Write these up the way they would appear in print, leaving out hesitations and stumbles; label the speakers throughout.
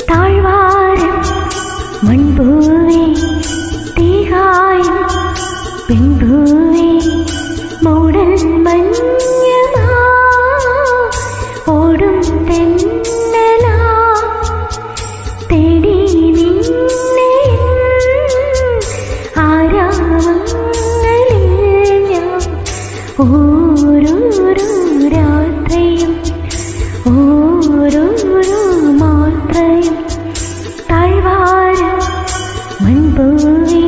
Speaker 1: താഴ്വാരം മൺപൂവേ തീകായും പെൺപൂവേ മൂടൽ മഞ്ഞമാ ഓടും തെന്നലാ തേടി നിന്നെ ആരാമങ്ങളിൽ ഞാൻ ഓരോരോ രാത്രിയും ഓരോരോ മാത്രയും താഴ്വാരം മൺപൂവേ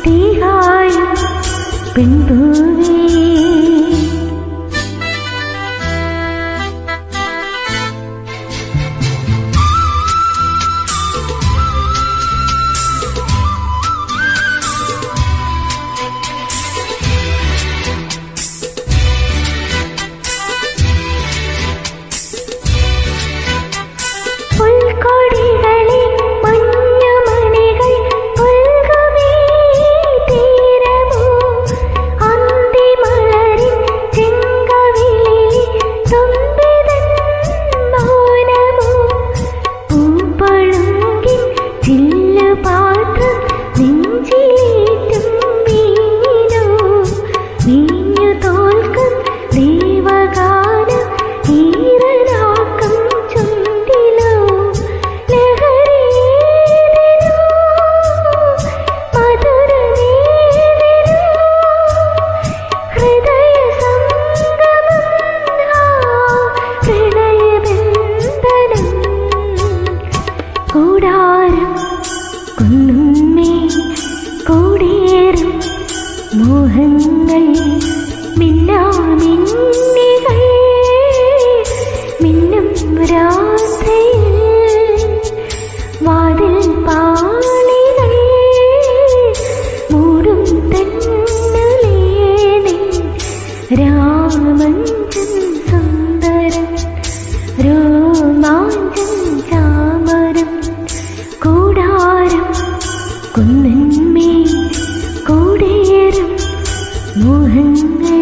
Speaker 1: തീകായും പെൺപൂവേ. കൂടാരം കുന്നുമ്മേ കൂടിയേറും മോഹങ്ങൾ മിന്നാമിന്നികൾ മിന്നും രാത്രിയിൽ വാതിൽ പാളികൾ മൂടും തന്നലേനെ രാമഞ്ചൻ സുന്ദരം രോമാഞ്ചം ചാമരം കൂടാരം കുന്നിന്മേ കൂടിയേറും മോഹങ്ങൾ.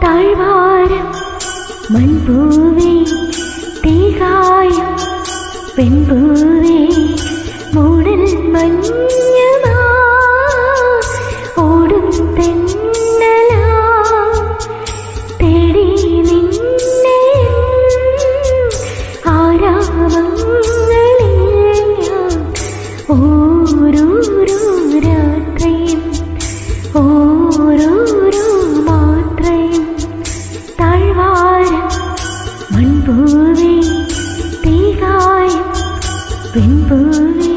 Speaker 1: താഴ്വാരം മൺപൂവേ തീകായും പെൺപൂവേ മൂടൽ മഞ്ഞമാ ഓടും തെന്നലാ തേടി നിന്നെ ആരാമങ്ങളിൽ ഞാൻ ഓരോരോ രാത്രിയും ഓരോരോ മാത്രയും താഴ്വാരം മൺപൂവേ തീകായും പെൺപൂവേ.